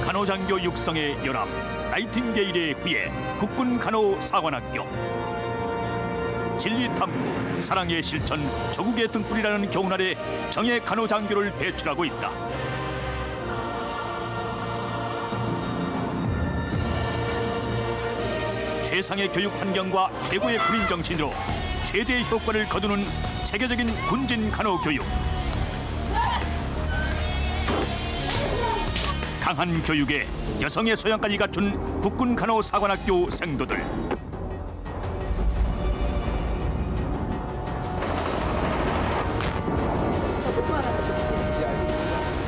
간호장교 육성의 연합 나이팅게일의 후예 국군 간호사관학교. 진리탐구, 사랑의 실천, 조국의 등불이라는 교훈 아래 정예 간호장교를 배출하고 있다. 최상의 교육 환경과 최고의 군인 정신으로 최대의 효과를 거두는 체계적인 군진 간호 교육. 강한 교육에 여성의 소양까지 갖춘 국군 간호사관학교 생도들.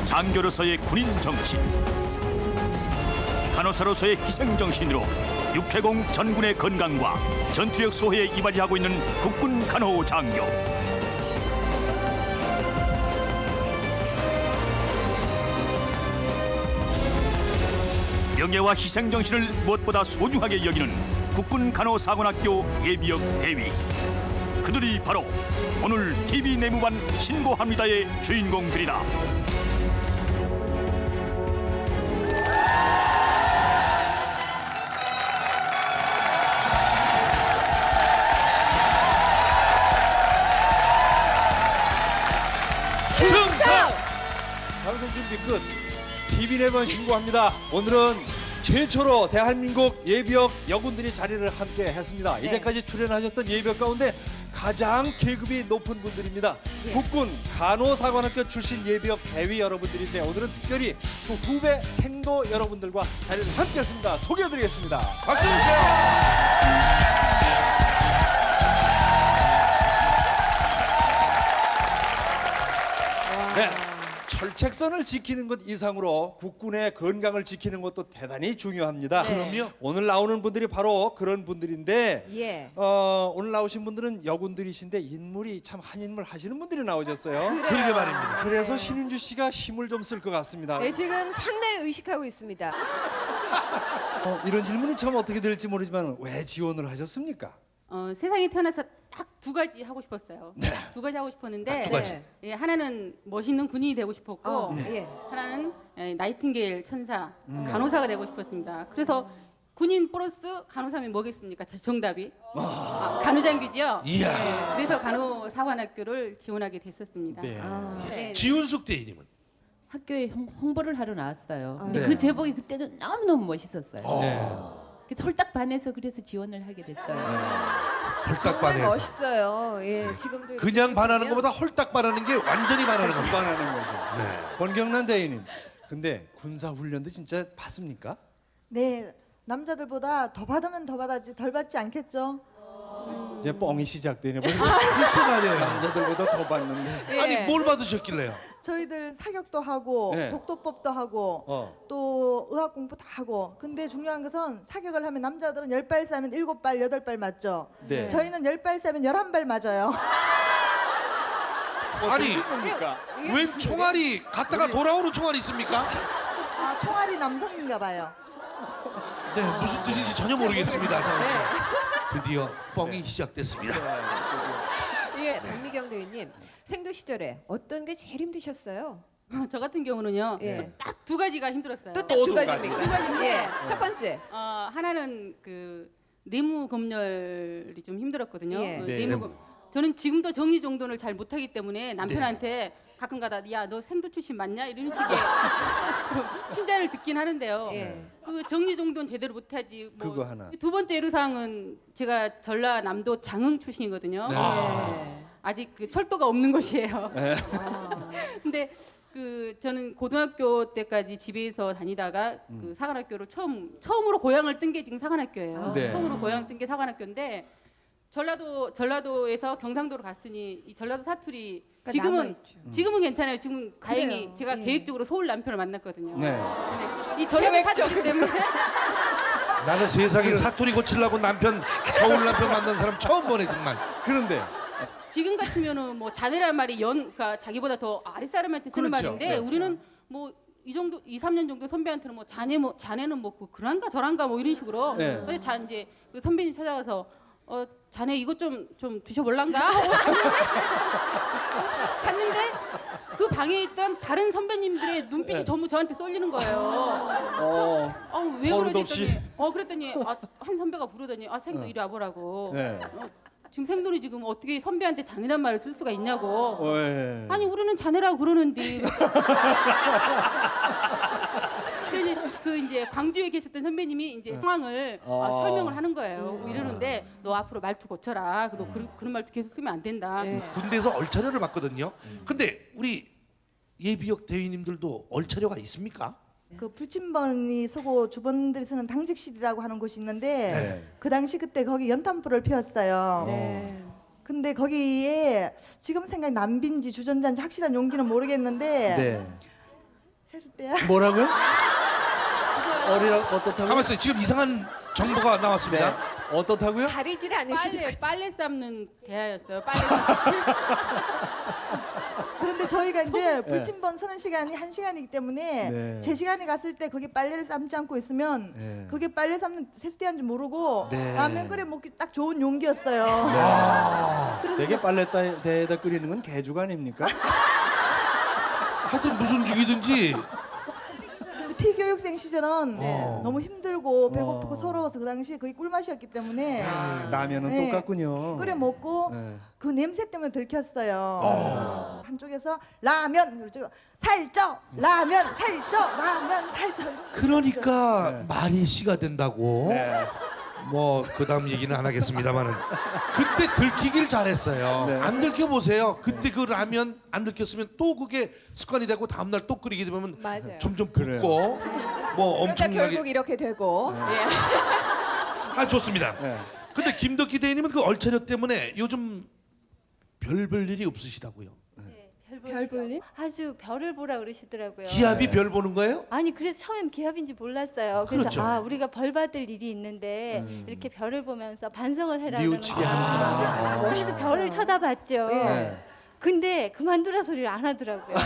장교로서의 군인 정신, 간호사로서의 희생 정신으로 육해공 전군의 건강과 전투력 소회에 이바지하고 있는 국군 간호 장교. 명예와 희생 정신을 무엇보다 소중하게 여기는 국군 간호사관학교 예비역 대위. 그들이 바로 오늘 TV 내무반 신고합니다의 주인공들이다. 충성! 방송 준비 끝. TV 내무반 신고합니다. 오늘은 최초로 대한민국 예비역 여군들이 자리를 함께 했습니다. 이제까지 출연하셨던 예비역 가운데 가장 계급이 높은 분들입니다. 국군 간호사관학교 출신 예비역 대위 여러분들인데 오늘은 특별히 그 후배 생도 여러분들과 자리를 함께 했습니다. 소개해드리겠습니다. 박수 주세요. 네, 철책선을 지키는 것 이상으로 국군의 건강을 지키는 것도 대단히 중요합니다. 그럼요. 오늘 나오는 분들이 바로 그런 분들인데 예. 오늘 나오신 분들은 여군들이신데 인물이 참 한 인물 하시는 분들이 나오셨어요. 그러게 말입니다. 그래서 신인주 씨가 힘을 좀 쓸 것 같습니다. 네, 지금 상당히 의식하고 있습니다. 이런 질문이 처음 어떻게 될지 모르지만 왜 지원을 하셨습니까? 세상에 태어나서 딱 두 가지 하고 싶었어요. 네. 두 가지 하고 싶었는데 두 가지. 네. 예, 하나는 멋있는 군인이 되고 싶었고 예. 하나는 나이팅게일 천사 간호사가 되고 싶었습니다. 그래서 군인 플러스 간호사면 뭐겠습니까? 정답이 간호장교지요. 이야. 네, 그래서 간호사관학교를 지원하게 됐었습니다. 네. 네. 지훈숙 대위님은 학교에 홍보를 하러 나왔어요. 근데 네. 그 제복이 그때는 너무너무 멋있었어요. 네. 그래서 홀딱 반해서 그래서 지원을 하게 됐어요. 홀딱 정말 반해서. 멋있어요. 예, 지금도 그냥 이렇게 반하는 보면 것보다 홀딱 반하는 게 완전히 반하는 겁니다. 반하는 거죠. 네. 권경란 대위님, 근데 군사 훈련도 진짜 받습니까? 네, 남자들보다 더 받으면 더 받았지 덜 받지 않겠죠? 이제 뻥이 시작되네. 벌써 무슨 말이에요? 남자들보다 더 받는데. 예. 아니 뭘 받으셨길래요? 저희들 사격도 하고 네. 독도법도 하고 어. 또 의학 공부 다 하고 근데 중요한 것은 사격을 하면 남자들은 10발 쏴면 7발, 8발 맞죠? 네. 저희는 10발 쏴면 11발 맞아요. 아니 뭡니까? 이게 웬 무슨 총알이 갔다가 돌아오는 총알이 있습니까? 아, 총알이 남성인가 봐요. 네, 무슨 뜻인지 전혀 모르겠습니다. 자, 이제 드디어 뻥이 시작됐습니다. 예, 박미경 대위님 생도 시절에 어떤 게 제일 힘드셨어요? 저 같은 경우는요. 예. 딱 두 가지가 힘들었어요. 또 딱 두 가지입니까? 두 가지인데 예, 첫 번째. 하나는 그 내무 검열이 좀 힘들었거든요. 예. 네. 저는 지금도 정리정돈을 잘 못하기 때문에 남편한테 가끔가다 야 너 생도 출신 맞냐 이런 식의 그 핀잔을 듣긴 하는데요. 예. 그 정리정돈 제대로 못하지. 그거 하나. 두 번째 애로사항은 제가 전라남도 장흥 출신이거든요. 예. 아직 그 철도가 없는 곳이에요. 아, 근데 그 저는 고등학교 때까지 집에서 다니다가 그 사관학교를 처음으로 고향을 뜬 게 지금 사관학교예요. 네. 처음으로 고향 뜬 게 사관학교인데 전라도에서 경상도로 갔으니 이 전라도 사투리 지금은 괜찮아요. 지금 다행히 그래요. 제가 예. 계획적으로 서울 남편을 만났거든요. 네. 근데 이 전라도 사투리 때문에 나는 세상에 사투리 고치려고 서울 남편 만난 사람 처음 보네 정말. 그런데 지금 같으면은 뭐 자네란 말이 그러니까 자기보다 더 아랫사람한테 쓰는 그렇죠. 말인데 그렇죠. 우리는 뭐 이 정도 2, 3년 정도 선배한테는 뭐 자네는 뭐 그런가 저런가 뭐 이런 식으로 네. 그래서 이제 그 선배님 찾아가서 자네 이것 좀 드셔볼란가 하고 갔는데 그 방에 있던 다른 선배님들의 눈빛이 전부 저한테 쏠리는 거예요. 왜 버릇 그러지 없이. 했더니 그랬더니 한 선배가 부르더니 생도 이리 와보라고. 네. 지금 생돈이 지금 어떻게 선배한테 자네란 말을 쓸 수가 있냐고. 네. 아니 우리는 자네라고 그러는데. 근데 이제 광주에 계셨던 선배님이 이제 상황을 설명을 하는 거예요. 이러는데 너 앞으로 말투 고쳐라. 너 그런 말투 계속 쓰면 안 된다. 군대에서 얼차려를 받거든요. 근데 우리 예비역 대위님들도 얼차려가 있습니까? 그 불침번이 서고 주번들이 쓰는 당직실이라고 하는 곳이 있는데 그 당시 그때 거기 연탄불을 피웠어요. 네. 근데 거기에 지금 생각이 남빈지 주전자인지 확실한 용기는 모르겠는데 네. 세숫대야. 뭐라고요? 어떻다고요? 가만 있어요. 지금 이상한 정보가 네. 나왔습니다. 어떻다고요? 가리질 않으시니까. 빨래 삶는 대하였어요. 빨래 삶는. 그런데 저희가 이제 불침번 서는 시간이 1시간이기 때문에 네. 제 시간에 갔을 때 거기 빨래를 삶지 않고 있으면 네. 그게 빨래 삶는 세숫대야인 줄 모르고 네. 라면 끓여 먹기 딱 좋은 용기였어요. 되게 빨래대에다 끓이는 건 개죽 아닙니까? 하여튼 무슨 죽이든지 피교육생 시절은 네. 너무 힘들고 배고프고 서러워서 그 당시에 거의 꿀맛이었기 때문에 라면은 네. 똑같군요. 끓여 먹고 네. 그 냄새 때문에 들켰어요. 한쪽에서 라면 그러죠. 살쪄 라면 살쪄 라면 살쪄. 그러니까 네. 말이 씨가 된다고. 네. 뭐 그다음 얘기는 안 하겠습니다만은 그때 들키길 잘했어요. 네. 안 들켜 보세요. 그때 그 라면 안 들켰으면 또 그게 습관이 되고 다음 날 또 끓이게 되면 맞아요. 점점 그래요. 붓고 뭐 그러다 엄청나게 결국 이렇게 되고. 예. 좋습니다. 네. 근데 김덕기 대위님은 그 얼차려 때문에 요즘 별 볼 일이 없으시다고요. 별 볼일? 아주 별을 보라 그러시더라고요. 기합이 별 보는 거예요? 아니 그래서 처음엔 기합인지 몰랐어요. 그래서 그렇죠. 우리가 벌 받을 일이 있는데 이렇게 별을 보면서 반성을 해라 뉘우치게 그러는구나. 그래서 별을 쳐다봤죠. 네. 근데 그만두라 소리를 안 하더라고요.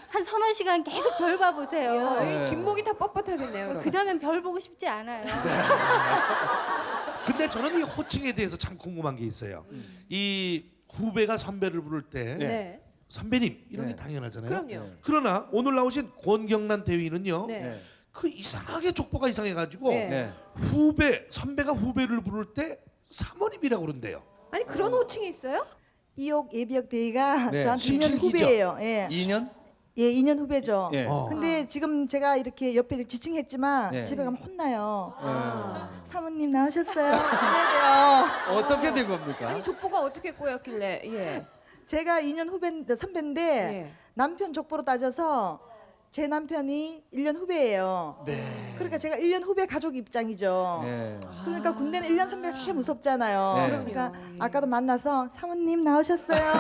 한 서너 시간 계속 별 봐보세요. 네. 뒷목이 다 뻣뻣하겠네요. 그럼. 그 다음엔 별 보고 싶지 않아요. 근데 저는 이 호칭에 대해서 참 궁금한 게 있어요. 이 후배가 선배를 부를 때 네. 선배님 이런 네. 게 당연하잖아요. 그럼요. 그러나 오늘 나오신 권경란 대위는요. 네. 네. 그 이상하게 족보가 이상해가지고 네. 네. 선배가 후배를 부를 때 사모님이라고 그런대요. 아니 그런 호칭이 있어요? 이옥 예비역 대위가 네. 저한테 2년 17기죠? 후배예요. 예. 2년? 예, 2년 후배죠. 예. 근데 지금 제가 이렇게 옆에 지칭했지만 네. 집에 가면 혼나요. 아. 사모님 나오셨어요? 그래야 돼요. 어떻게 된 겁니까? 아니 족보가 어떻게 꼬였길래? 예. 제가 2년 선배인데 예. 남편 족보로 따져서 제 남편이 1년 후배예요. 그러니까 제가 1년 후배 가족 입장이죠. 네. 그러니까 군대는 1년 선배가 제일 무섭잖아요. 네. 그러니까 그럼요. 예. 아까도 만나서 사모님 나오셨어요.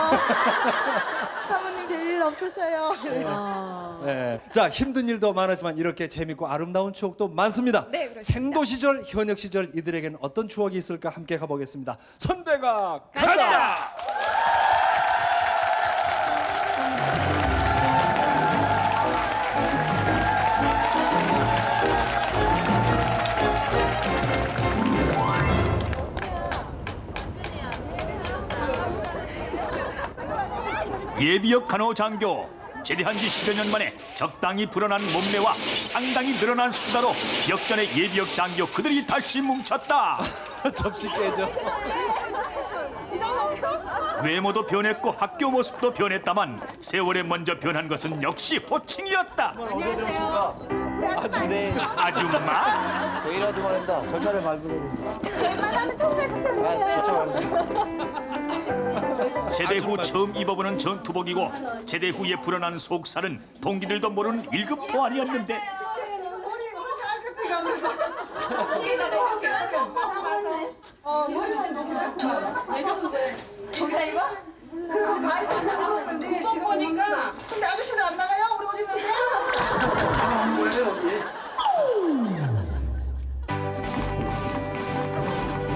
사모님 별일 없으셔요. 네. 자, 힘든 일도 많았지만 이렇게 재밌고 아름다운 추억도 많습니다. 네, 그렇습니다. 생도 시절, 현역 시절 이들에게는 어떤 추억이 있을까 함께 가보겠습니다. 선배가 가자! 예비역 간호장교 제대한 지 10여 년 만에 적당히 불어난 몸매와 상당히 늘어난 수다로 역전의 예비역 장교 그들이 다시 뭉쳤다. 접시 깨져. 외모도 변했고 학교 모습도 변했다만 세월에 먼저 변한 것은 역시 호칭이었다. 아줌마? 저희 아줌마입니다. 전화를 말고 제대 후 처음 입어보는 전투복이고 제대 후에 불어난 속살은 동기들도 모르는 1급포 아니었는데 근데 아저씨는 안 나가요? 우리 옷 입는데?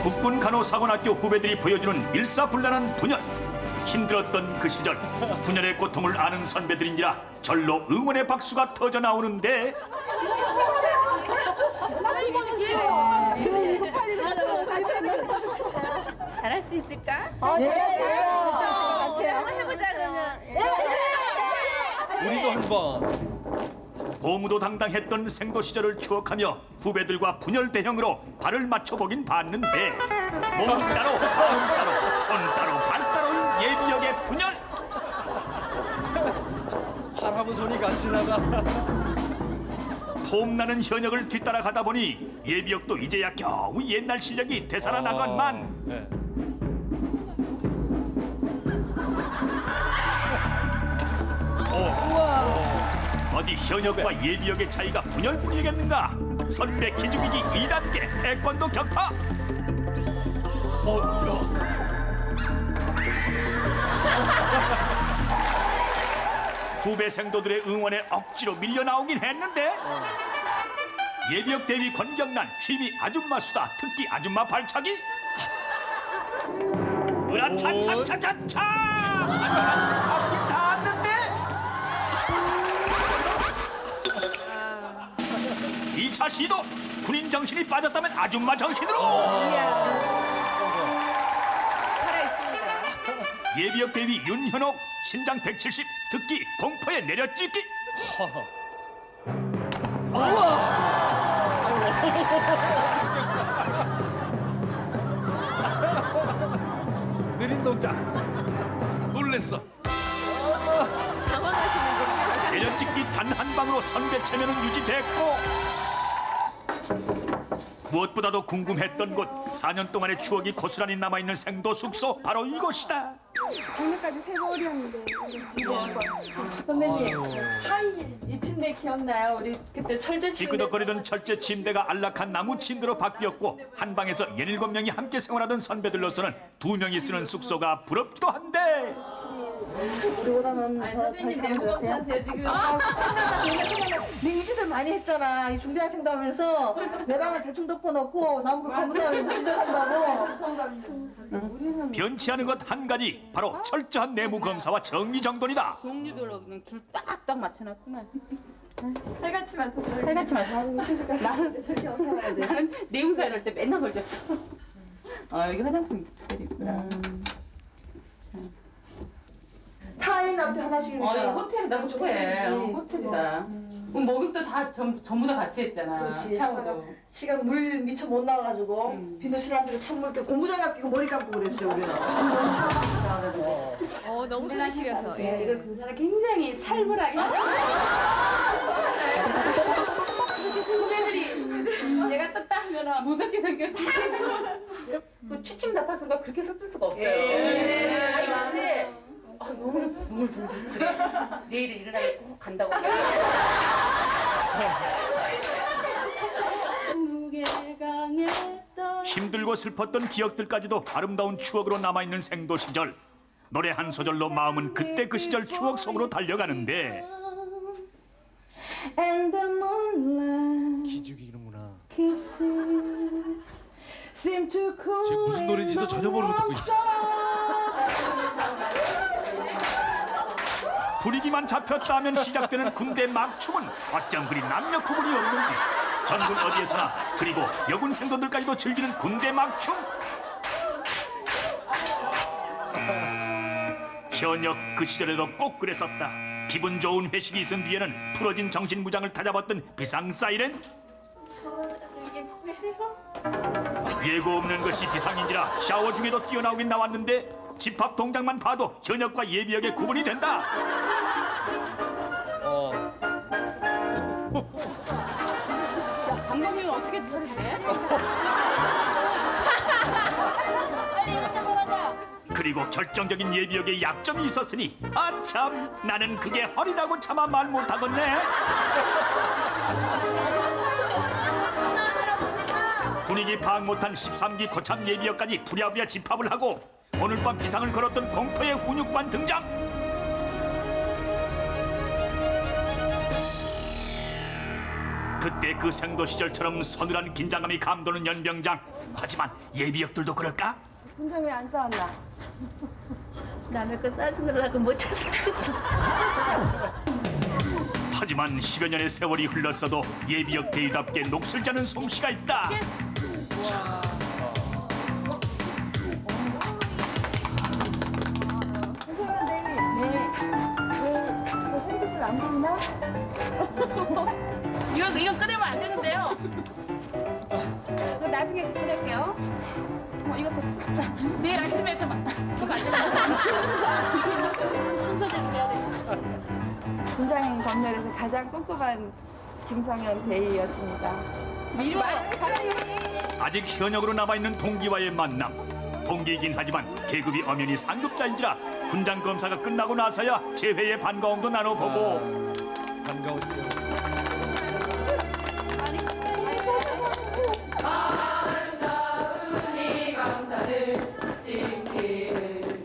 국군 간호사관학교 후배들이 보여주는 일사불란한 분열. 힘들었던 그 시절 분열의 고통을 아는 선배들인지라 절로 응원의 박수가 터져 나오는데 잘할 수 있을까? 잘할 해보자 그러면. 우리도 한번. 보무도 당당했던 생도 시절을 추억하며 후배들과 분열 대형으로 발을 맞춰보긴 봤는데 몸 따로, 마음 따로, 손 따로, 발 따로인 예비역의 분열. 팔하고 손이 같이 나가. 폼나는 현역을 뒤따라가다 보니 예비역도 이제야 겨우 옛날 실력이 되살아나건만. 네. 어디 현역과 예비역의 차이가 분열뿐이겠는가? 선배 기죽이기 2단계 태권도 격파. 후배 생도들의 응원에 억지로 밀려 나오긴 했는데 예비역 대위 권경란 취미 아줌마 수다 특기 아줌마 발차기. 으라차차차차차 반까지 가긴 닿았는데 2차 시도 군인 정신이 빠졌다면 아줌마 정신으로. 이야. 살아 있습니다. 예비역 대위 윤현옥 신장 170 특기 공포에 내려찍기. 느린 동작. 놀랬어. 당황하시는군요. 내려찍기 단 한 방으로 선배 체면은 유지됐고 무엇보다도 궁금했던 곳 4년 동안의 추억이 고스란히 남아있는 생도 숙소 바로 이곳이다. 작년까지 세월이었는데. 선배님, 이 침대 기억나요? 우리 그때 철제 침대. 찌그덕거리던 철제 침대가 안락한 나무 침대로 바뀌었고 한 방에서 17명이 함께 생활하던 선배들로서는 2명이 쓰는 숙소가 부럽기도 한데 우리보다는 아니, 더 선배님 잘 사는 것 내고 같아요. 사세요 지금. 생각나. 네 짓을 많이 했잖아. 이 중대학생도 하면서 내 방을 대충 덮어놓고 나무 그 검은 다음에 지적한다고. 우리는 변치 않은 것 한 가지 바로 철저한 내부 검사와 정리정돈이다. 종류별로 그냥 줄 딱딱 맞춰놨구만. 살같이 맞췄어요. 살같이 맞춰. 나는 내용사 이럴 때 맨날 걸렸어. 여기 화장품 드리구나. 4인 앞에 하나씩이니까. 이거 호텔이다 호텔. 호텔이다. 그럼 목욕도 다 전부 다 같이 했잖아. 그렇지. 샤워도. 시간 물 미쳐 못 나와가지고 비누실 안 들고 찬물 껴 고무장갑 끼고 머리 감고 그랬어요 우리는. 너무 차가워가지고. 너무 손이 시려서. 예. 이걸 공사를 굉장히 살벌하게 하세요. 후배들이 내가 떴다 하면은 무섭게 생겼지. 그 취침 답할 소리가 그렇게 슬플 수가 없어요. 아니 근데 너무 눈물 줄줄 그래. 내일은 일어나면 꼭 간다고. 힘들고 슬펐던 기억들까지도 아름다운 추억으로 남아있는 생도 시절. 노래 한 소절로 마음은 그때 그 시절 추억 속으로 달려가는데 And the moonlight 기죽이는구나. seem to cool 지금 무슨 노래인지도 전혀 모르고 듣고 있어. 분위기만 잡혔다 하면 시작되는 군대 막춤은 어쩜 그리 남녀 구분이 없는지 전군 어디에서나 그리고 여군 생도들까지도 즐기는 군대 막춤. 현역 그 시절에도 꼭 그랬었다. 기분 좋은 회식이 있은 뒤에는 풀어진 정신무장을 다잡았던 비상 사이렌. 예고 없는 것이 비상인지라 샤워 중에도 뛰어나오긴 나왔는데 집합 동작만 봐도 현역과 예비역의 구분이 된다. 방법이 어떻게 다른데? 그리고 결정적인 예비역의 약점이 있었으니 아참 나는 그게 허리라고 차마 말 못하겠네. 분위기 파악 못한 13기 고참 예비역까지 부랴부랴 집합을 하고 오늘 밤 비상을 걸었던 공포의 훈육관 등장. 그때 그 생도 시절처럼 서늘한 긴장감이 감도는 연병장. 하지만 예비역들도 그럴까? 혼자 왜 안 싸웠나? 남의 거 싸주느라고 못했어. 하지만 10여 년의 세월이 흘렀어도 예비역 대위답게 녹슬지 않은 솜씨가 있다. 안 보이나? 이거 꺼내면 안 되는데요. 이거 나중에 꺼낼게요. 이것도 내일 아침에 좀 그럼 안 되나? 순서대로 해야 돼. 군장 검열에서 가장 꼼꼼한 김성현 대위였습니다. 이리 와요. 아직 현역으로 남아있는 동기와의 만남. 동기이긴 하지만 계급이 엄연히 상급자인지라 군장 검사가 끝나고 나서야 재회의 반가움도 나눠보고 반가웠죠.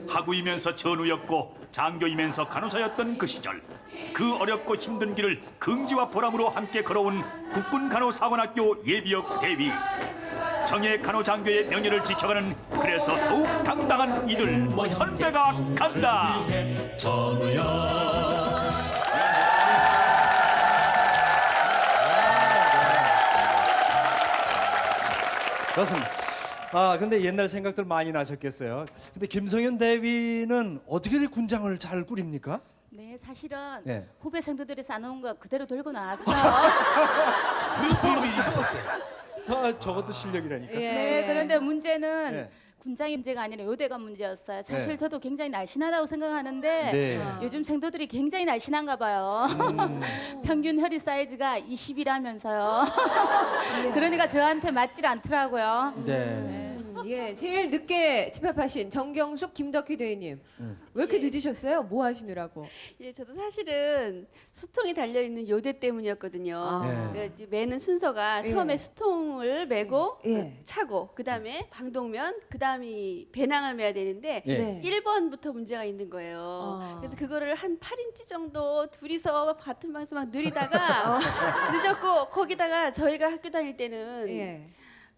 하구이면서 전우였고 장교이면서 간호사였던 그 시절, 그 어렵고 힘든 길을 긍지와 보람으로 함께 걸어온 국군간호사관학교 예비역 대위, 정예 간호장교의 명예를 지켜가는 그래서 더욱 당당한 이들 선배가 간다. 그렇습니다. 근데 옛날 생각들 많이 나셨겠어요. 근데 김성현 대위는 어떻게 군장을 잘 꾸립니까? 네, 사실은 네. 후배 생도들이 싸놓은 거 그대로 들고 나왔어요. 그 법이 있었어요. 저것도 실력이라니까. 네, 그런데 문제는 네. 군장이 문제가 아니라 요대가 문제였어요. 사실 네. 저도 굉장히 날씬하다고 생각하는데 네. 요즘 생도들이 굉장히 날씬한가 봐요. 평균 허리 사이즈가 20이라면서요. 그러니까 저한테 맞질 않더라고요. 네. 예, 제일 늦게 집합하신 정경숙, 김덕희 대위님. 왜 이렇게 늦으셨어요? 뭐 하시느라고? 예, 저도 사실은 수통이 달려 있는 요대 때문이었거든요. 아. 네. 이제 매는 순서가 예. 처음에 수통을 매고 예. 차고 그다음에 방독면 그다음이 배낭을 매야 되는데 예. 네. 1번부터 문제가 있는 거예요. 아. 그래서 그거를 한 8인치 정도 둘이서 같은 방에서 막 느리다가 늦었고 거기다가 저희가 학교 다닐 때는 예.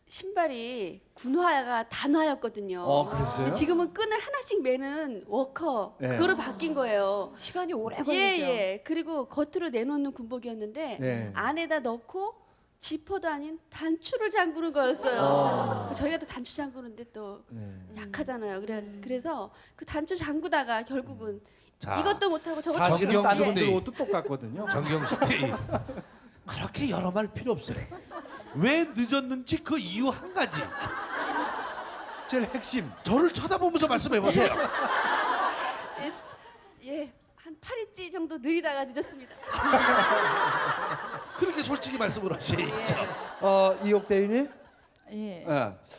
신발이 군화가 단화였거든요. 그랬어요? 근데 지금은 끈을 하나씩 매는 워커 예. 그거로 바뀐 거예요. 시간이 오래 걸리죠. 예. 그리고 겉으로 내놓는 군복이었는데 네. 안에다 넣고 지퍼도 아닌 단추를 잠그는 거였어요. 저희가 또 단추 잠그는데 또 네. 약하잖아요. 그래서 그 단추 잠그다가 결국은 자, 이것도 못하고 저것도 사실은 정경숙 다른 분들 대위. 옷도 똑같거든요. 정경숙 대위. 그렇게 여러 말 필요 없어요. 왜 늦었는지 그 이유 한 가지. 제일 핵심. 저를 쳐다보면서 말씀해 보세요. 예. 한 8인치 정도 느리다가 늦었습니다. 그렇게 솔직히 말씀을 하셔야죠. 이옥 대위님. 예.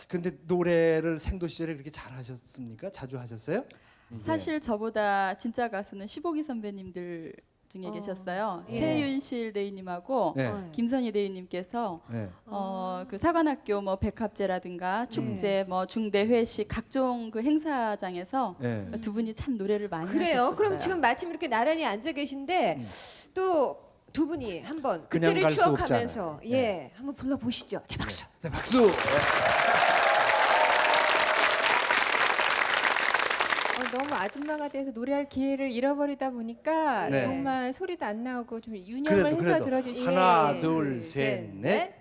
근데 노래를 생도 시절에 그렇게 잘하셨습니까? 자주 하셨어요? 사실 저보다 진짜 가수는 시복이 선배님들 중에 계셨어요. 예. 최윤실 대위님하고 네. 김선희 대위님께서 네. 그 사관학교 뭐 백합제라든가 축제, 뭐 중대 회식 각종 그 행사장에서 네. 두 분이 참 노래를 많이 그래요. 하셨어요. 그럼 지금 마침 이렇게 나란히 앉아 계신데 또 두 분이 한번 그냥 그때를 갈수 추억하면서 없잖아요. 예, 한번 불러 보시죠. 자, 박수. 네, 박수. 너무 아줌마가 돼서 노래할 기회를 잃어버리다 보니까 네. 정말 소리도 안 나오고 좀 유념을 해서 들어주시면 하나, 둘, 셋, 넷.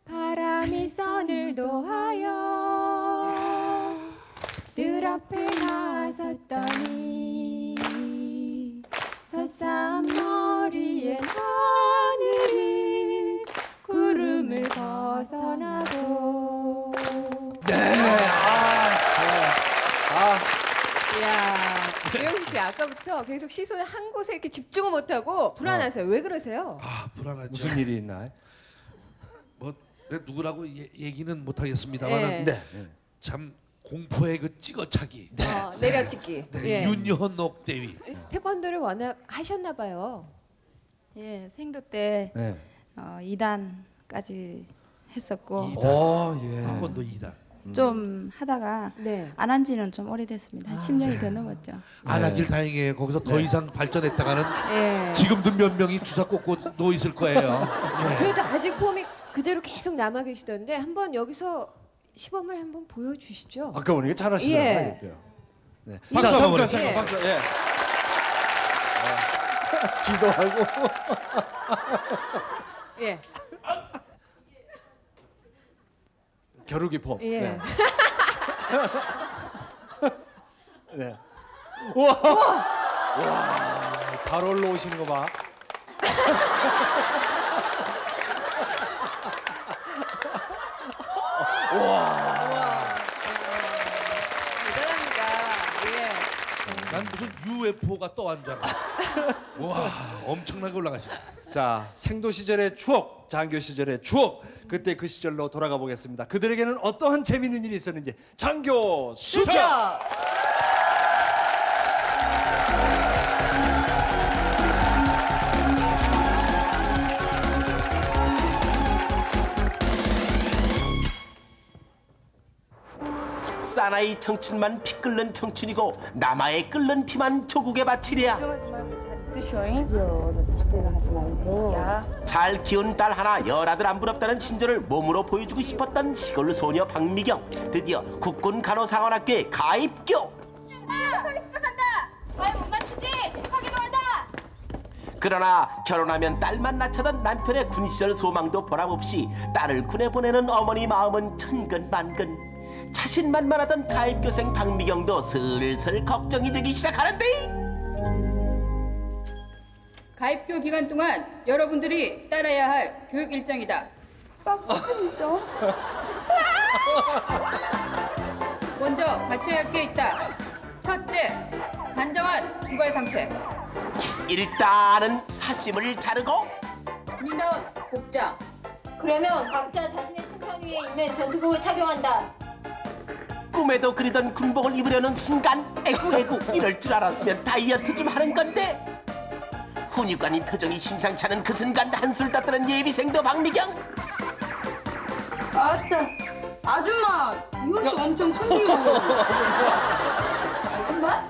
바람이 서늘 도하여 늘 앞에 나섰더니 서산머리에 하늘이 구름을 벗어나고 이야, 배영수 씨 아까부터 계속 시선이 한 곳에 이렇게 집중을 못하고 불안하세요. 왜 그러세요? 아 불안하죠. 무슨 일이 있나요? 뭐 누구라고 얘기는 못 하겠습니다만은 네. 참 공포의 그 찍어차기. 내려찍기. 네, 예. 윤현옥 대위. 태권도를 워낙 하셨나 봐요. 예, 생도 때 네. 2단까지 했었고 예. 한 번 더 2단. 좀 하다가 네. 안 한 지는 좀 오래됐습니다. 한 10년이 더 넘었죠. 안 하길 다행이에요. 거기서 더 이상 발전했다가는 예. 지금도 몇 명이 주사 꽂고 누워 있을 거예요. 그래도 아직 폼이 그대로 계속 남아 계시던데 한번 여기서 시범을 한번 보여주시죠. 아까 보니까 잘하시더라고요. 예. 네. 박수 자, 한번 잠깐, 해주세요. 박수. 예. 기도하고. 예. 겨루기 폼. 예. 네. 네. 와. 와. 바로 올라오시는 거 봐. 대단합니다. 예. 난 무슨 UFO가 떠앉아. 와, 엄청나게 올라가시네. 자, 생도 시절의 추억, 장교 시절의 추억. 그때 그 시절로 돌아가 보겠습니다. 그들에게는 어떠한 재미있는 일이 있었는지 장교 수첩. 수첩. 사나이 청춘만 피 끓는 청춘이고 남아의 끓는 피만 조국에 바치랴. 잘 키운 딸 하나 열아들 안 부럽다는 친절을 몸으로 보여주고 싶었던 시골 소녀 박미경. 드디어 국군 간호사관학교에 가입교. 과연 못 맞추지? 시집하기도 한다. 그러나 결혼하면 딸만 낳자던 남편의 군 시절 소망도 보람없이 딸을 군에 보내는 어머니 마음은 천근만근. 자신만만하던 가입교생 박미경도 슬슬 걱정이 되기 시작하는데. 가입교 기간 동안 여러분들이 따라야 할 교육 일정이다. 빡빡이죠. 먼저 갖춰야 할 게 있다. 첫째, 단정한 두발 상태. 일단은 사심을 자르고 군인다운 복장. 그러면 각자 자신의 침상 위에 있는 전투복을 착용한다. 꿈에도 그리던 군복을 입으려는 순간 에구 이럴 줄 알았으면 다이어트 좀 하는 건데. 훈육관인 표정이 심상치 않은 그 순간 한술 땄다는 예비생도 박미경. 아따, 아줌마, 이것이 엄청 큰데요. 아줌마?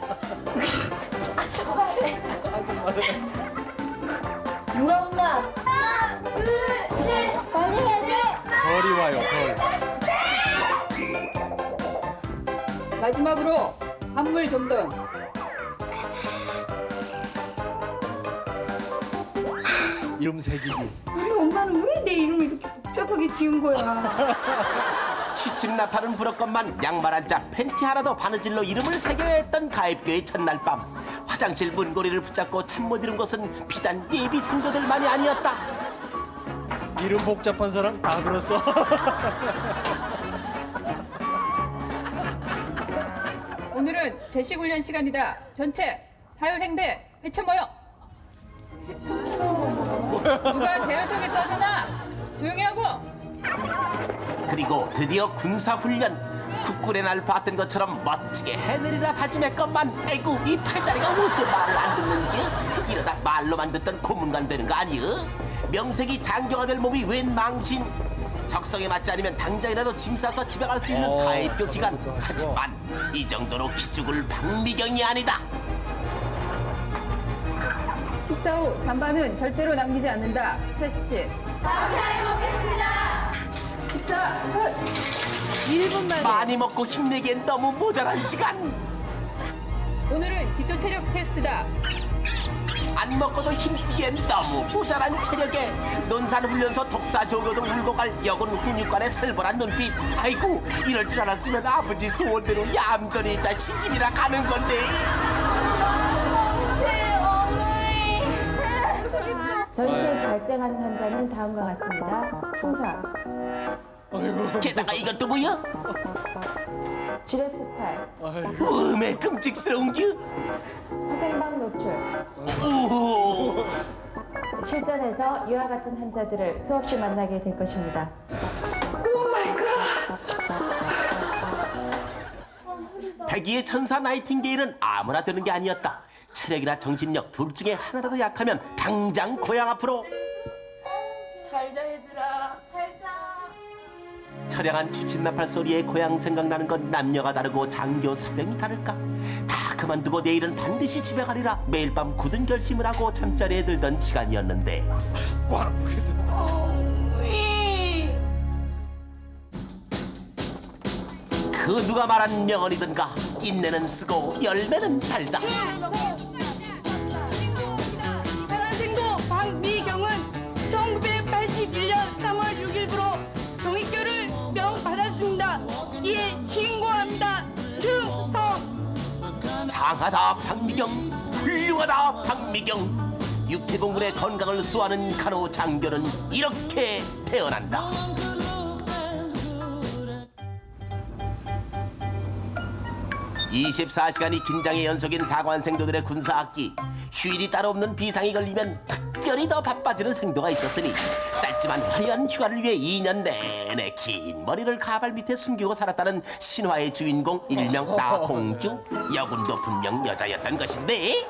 아줌마래. 누가 온다? 하나, 둘, 셋. 빨리 해야지. 벌이 와요, 벌. 마지막으로 환물 점검. 이름 새기기. 우리 엄마는 왜 내 이름을 이렇게 복잡하게 지은 거야? 취침 나팔은 불었건만 양말 한 짝 팬티 하나도 바느질로 이름을 새겨야 했던 가입교의 첫날 밤. 화장실 문고리를 붙잡고 참 못 이룬 것은 비단 예비 생도들만이 아니었다. 이름 복잡한 사람 다 들었어. 오늘은 제식 훈련 시간이다. 전체 사율행대 회차 모여. 누가 대여석에 떠드나? 조용히 하고. 그리고 드디어 군사훈련. 국군의 날 봤던 것처럼 멋지게 해내리라 다짐했건만 에이구 이 팔다리가 어째 말을 안 듣는겨? 이러다 말로만 듣던 고문관 되는 거 아니여? 명색이 장교가 될 몸이 웬 망신. 적성에 맞지 않으면 당장이라도 짐 싸서 집에 갈 수 있는 가입교 기간. 하지만 이 정도로 기죽을 박미경이 아니다. 식사 후 잔반은 절대로 남기지 않는다. 세십시. 잘 먹겠습니다. 식사 끝. 1분 만에. 많이 먹고 힘내기엔 너무 모자란 시간. 오늘은 기초 체력 테스트다. 안 먹고도 힘쓰기엔 너무 모자란 체력에 논산훈련소 독사조교도 울고 갈 여군 훈육관의 살벌한 눈빛. 아이고 이럴 줄 알았으면 아버지 소원대로 얌전히 있다 시집이라 가는 건데. 전체 발생하는 환자는 다음과 같습니다. 총사, 게다가 이것도 뭐야? 지뢰 폭발, 음에 끔찍스러운 겨. 화생방 노출. 오. 실전에서 이와 같은 환자들을 수없이 만나게 될 것입니다. 백이의 천사 나이팅게일은 아무나 되는 게 아니었다. 체력이나 정신력 둘 중에 하나라도 약하면 당장 고향 앞으로. 잘자 얘들아. 잘자. 처량한 추친나팔 소리에 고향 생각나는 건 남녀가 다르고 장교 사병이 다를까. 다 그만두고 내일은 반드시 집에 가리라 매일 밤 굳은 결심을 하고 잠자리에 들던 시간이었는데. 그 누가 말한 명언이든가 인내는 쓰고 열매는 달다. 대한생도 박미경은 1981년 3월 6일부로 정익교를 명받았습니다. 이에 신고합니다. 충성. 장하다 박미경, 훌륭하다 박미경. 육해공군의 건강을 수호하는 간호 장교는 이렇게 태어난다. (24시간이) 긴장의 연속인 사관 생도들의 군사학기. 휴일이 따로 없는 비상이 걸리면 특별히 더 바빠지는 생도가 있었으니 짧지만 화려한 휴가를 위해 2년 내내 긴 머리를 가발 밑에 숨기고 살았다는 신화의 주인공 일명 나공주. 여군도 분명 여자였던 것인데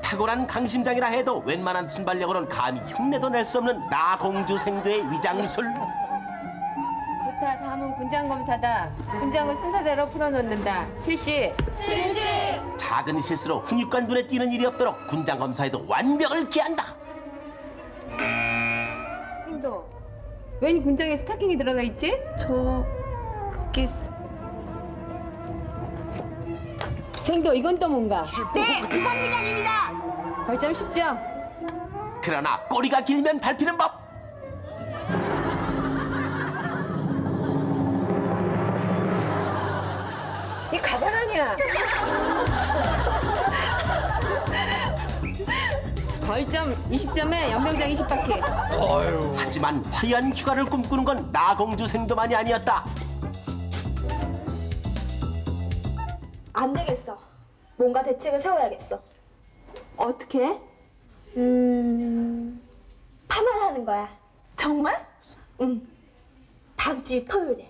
탁월한 강심장이라 해도 웬만한 순발력으로는 감히 흉내도 낼 수 없는 나공주 생도의 위장술. 좋다. 다음은 군장 검사다. 군장을 순서대로 풀어놓는다. 실시. 작은 실수로 훈육관 눈에 띄는 일이 없도록 군장 검사에도 완벽을 기한다. 생도. 웬 군장에 스타킹이 들어가 있지? 그게 생도 이건 또 뭔가? 네, 비상기관입니다. 벌점 10점. 그러나 꼬리가 길면 밟히는 법. 이 가발 아니야. 벌점 20점에 연병장 20바퀴. 하지만 화려한 휴가를 꿈꾸는 건 나공주 생도만이 아니었다. 안 되겠어. 뭔가 대책을 세워야겠어. 어떻게? 파마하는 거야. 정말? 응. 다음 주 토요일에.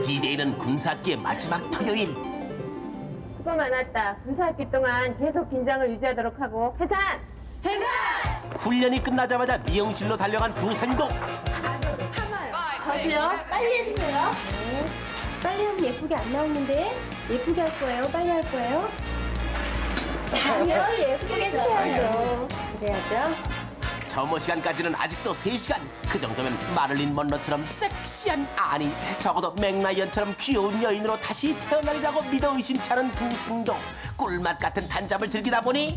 D-Day는 군사학기의 마지막 토요일. 수고 많았다. 군사학기 동안 계속 긴장을 유지하도록 하고 해산! 훈련이 끝나자마자 미용실로 달려간 두 생도. 저도요. 빨리 해주세요. 빨리 하면 예쁘게 안 나오는데 예쁘게 할 거예요? 빨리 할 거예요? 당연히 예쁘게 해줘야죠. 그래야죠. 점호 시간까지는 아직도 3시간. 그 정도면 마를린 먼로처럼 섹시한, 아니 적어도 맥라이언처럼 귀여운 여인으로 다시 태어나리라고 믿어 의심치 않은 두 생도. 꿀맛 같은 단잠을 즐기다 보니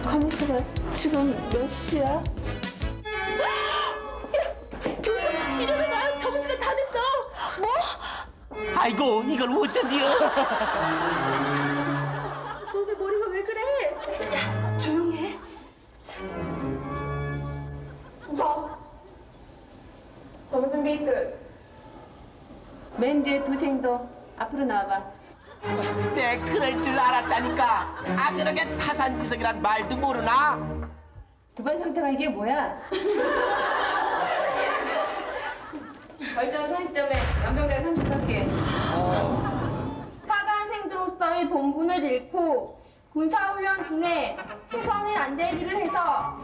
검수가 지금 몇 시야? 교수 이러면 나 점심시간 다 됐어. 뭐? 아이고 이걸 어쩐디요. 너네 머리가 왜 그래? 야, 조용히 해. 무서워. 점심 준비 끝. 맨 뒤에 두 생도 앞으로 나와봐. 내 그럴 줄 알았다니까. 아 그러게 타산지석이란 말도 모르나? 두 번 상태가 이게 뭐야? 벌점 40점에 연병장 30바퀴. 사관생도로서의 본분을 잃고 군사훈련 중에 해서는 안 될 일을 해서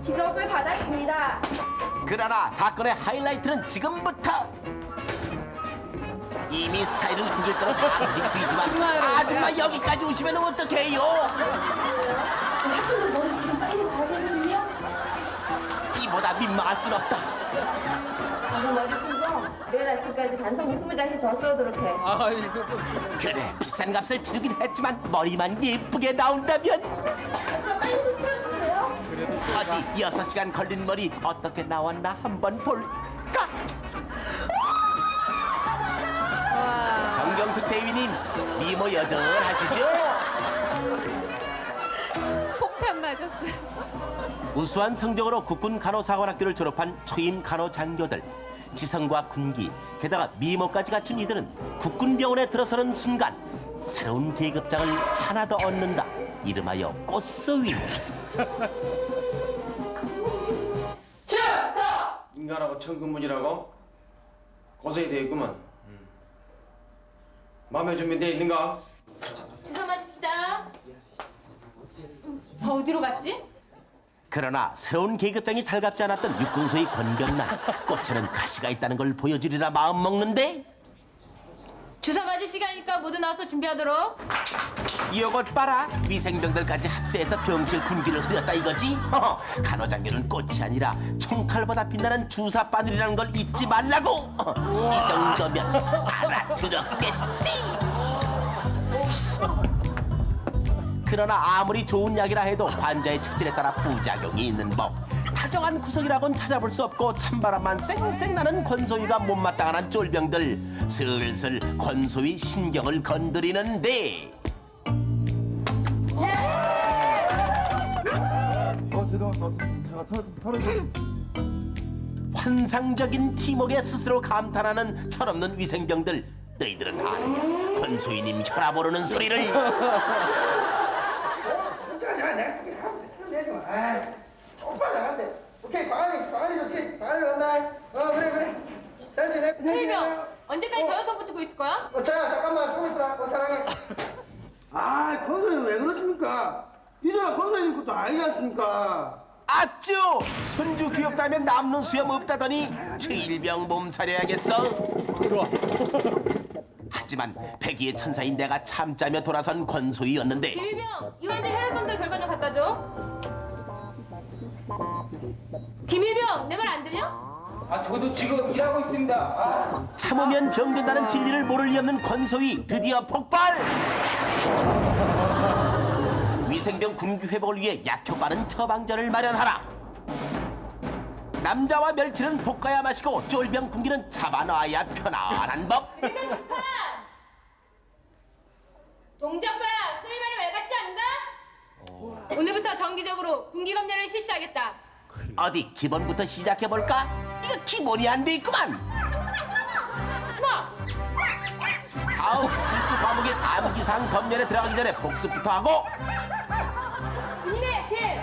지적을 받았습니다. 그러나 사건의 하이라이트는 지금부터. 이미 스타일은 구길 대로 다 뒤지만 아줌마 여기까지 오시면 어떡해요? 하지만 너는 지금 빨리 가야 되거든요. 이보다 민망할 순 없다. 방금 머리 푼거 내일 아침까지 반성 20장씩 더 써오도록 해. 아 이것도 그래 비싼 값을 치르긴 했지만 머리만 예쁘게 나온다면 저 빨리 좀 풀어주세요. 그래도 어디 6시간 걸린 머리 어떻게 나왔나 한번 볼까? 정경숙 대위님 미모 여전하시죠? 폭탄 맞았어요. 우수한 성적으로 국군 간호사관학교를 졸업한 초임 간호장교들. 지성과 군기, 게다가 미모까지 갖춘 이들은 국군병원에 들어서는 순간 새로운 계급장을 하나 더 얻는다. 이름하여 꽃소위. 인간하고 천근무지라고 고생이 되겠구만. 마음의 준비되어 있는가? 주사 맞읍시다. 더 어디로 갔지? 그러나 새로운 계급장이 달갑지 않았던 육군소의 권경란. 꽃에는 가시가 있다는 걸 보여주리라 마음먹는데 주사 맞을 시간이니까 모두 나와서 준비하도록. 이것 봐라. 위생병들까지 합세해서 병실 군기를 흐렸다 이거지. 허허, 간호장교는 꽃이 아니라 총칼보다 빛나는 주사바늘이라는 걸 잊지 말라고. 이 정도면 알아들었겠지. 그러나 아무리 좋은 약이라 해도 환자의 체질에 따라 부작용이 있는 법. 다정한 구석이라곤 찾아볼 수 없고 찬바람만 쌩쌩 나는 권소희가 못마땅한 쫄병들. 슬슬 권소희 신경을 건드리는데 환상적인 팀워크에 스스로 감탄하는 철없는 위생병들. 너희들은 아느냐? 권소희님 혈압 오르는 소리를. 오빠 나간대. 오케이, 광안이 좋지. 광안이 간다. 그래. 잘 지내. 최희병, 언제까지 저녁 붙고 있을 거야? 잠깐만, 조금 있어라. 사랑해. 권소희는 왜 그러십니까? 이제야 권소희님 것도 아니지 않습니까? 아쭈! 손주 귀엽다면 남는 수염 없다더니 최일병 몸살해야겠어. 하지만 백의의 천사인 내가 참자며 돌아선 권소희였는데 김일병, 이 환자 혈액 검사 결과 좀 갖다 줘. 김일병, 내 말 안 들려? 저도 지금 일하고 있습니다. 참으면 병된다는 진리를 모를 리 없는 권소희 드디어 폭발! 위생병 군기 회복을 위해 약효 빠른 처방전을 마련하라. 남자와 멸치는 볶아야 마시고 쫄병 군기는 잡아놔야 편안한 법. 동작 봐라, 소희 말이 말 같지 않은가? 오늘부터 정기적으로 군기 검진을 실시하겠다. 어디 기본부터 시작해볼까? 이거 기본이 안 돼 있구만. 다음 필수 과목인 암기상 검열에 들어가기 전에 복습부터 하고. 군인의 길!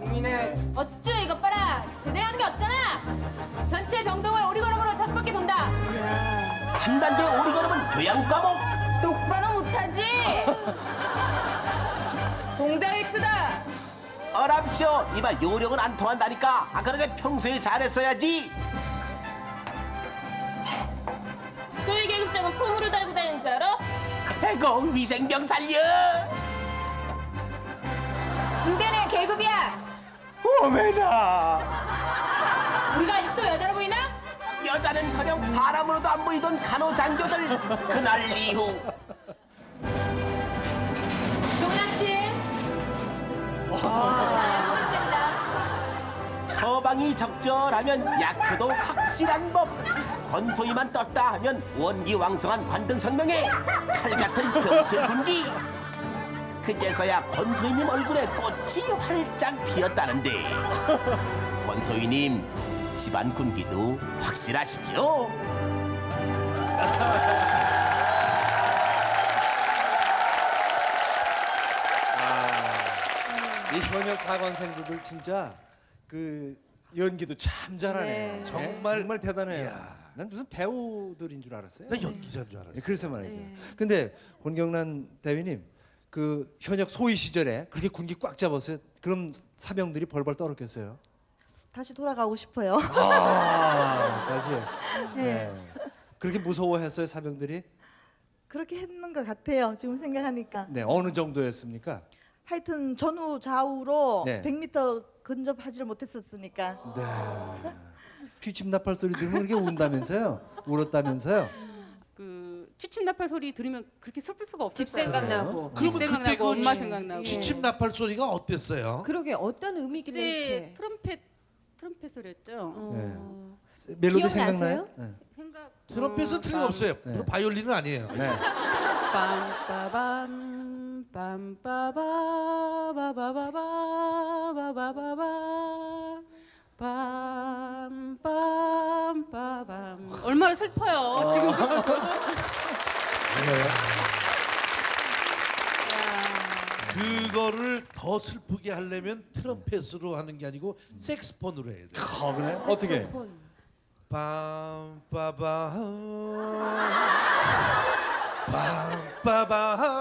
우리는 어쭈 이것 봐라, 제대로 하는 게 없잖아. 전체 병동을 오리걸음으로 5바퀴 돈다. 3단계 오리걸음은 교양 과목. 똑바로 못하지. 동작이 크다. 어랍쇼 이봐 요령은 안 통한다니까. 그러게 평소에 잘했어야지. 소위 계급장은 폼으로 달고 다니는 줄 알아? 아이고 위생병 살려. 군대는 계급이야. 오메나. 우리가 아직도 여자로 보이나? 여자는커녕 사람으로도 안 보이던 간호장교들. 그날 이후 종양심. 처방이 적절하면 약효도 확실한 법. 권소희만 떴다 하면 원기왕성한 관등성명에 칼같은 병제 군기. 그제서야 권소희님 얼굴에 꽃이 활짝 피었다는데 권소희님 집안 군기도 확실하시죠? 이 현역 사관생들들 진짜 그 연기도 참 잘하네요. 네. 정말 대단해요. 난 무슨 배우들인 줄 알았어요. 나 연기자인 줄 알았어. 네, 그래서 말이죠. 근데 권경란 대위님 그 현역 소위 시절에 그렇게 군기 꽉 잡았어요. 그럼 사병들이 벌벌 떨었겠어요. 다시 돌아가고 싶어요. 다시. 네. 그렇게 무서워했어요 사병들이? 그렇게 했는 것 같아요. 지금 생각하니까. 네, 어느 정도였습니까? 하여튼 전후 좌우로 네. 100m 근접하지를 못했었으니까. 네. 퀴침 나팔 소리 들으면 그렇게 운다면서요? 울었다면서요? 그 취침 나팔 소리 들으면 그렇게 슬플 수가 없었어요. 집 생각나고. 집 그러면 그때 생각나고 그 엄마 생각나고. 취침 나팔 소리가 어땠어요? 그러게 어떤 의미길래 그때 이렇게. 트럼펫 소리였죠. 네. 멜로디 기억나세요? 생각나요? 네. 생각. 트럼펫은 틀림없어요. 네. 바이올린은 아니에요. 네. 빰빠밤 빰빠바바바바바바바바바바 빰빰빠밤. 얼마나 슬퍼요 지금. 그거를 더 슬프게 하려면 트럼펫으로 하는 게 아니고 색스폰으로 해야 돼요. 그래? 어떻게? 빰빠바 빰빠바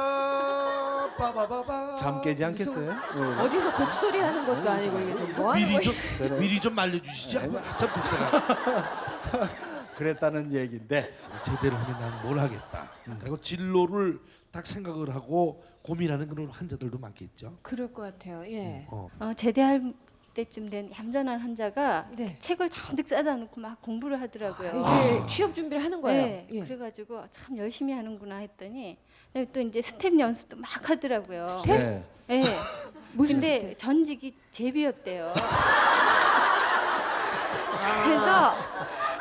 빠바바바. 잠 깨지 않겠어요? 어디서 곡소리 하는 것도 아니고 이게 좀 뭐 하는 거예요? 미리 좀 말려주시지. 참 좋더라. 그랬다는 얘기인데 제대로 하면 난 뭘 하겠다. 그리고 진로를 딱 생각을 하고 고민하는 그런 환자들도 많겠죠. 그럴 것 같아요. 예. 제대할 때쯤 된 얌전한 환자가 네. 책을 잔뜩 싸다 놓고 막 공부를 하더라고요. 이제 취업 준비를 하는 거예요. 네, 예. 그래가지고 참 열심히 하는구나 했더니 그다음에 또 이제 스텝 연습도 막 하더라고요. 네. 네. 무슨 근데 스텝? 전직이 제비였대요. 그래서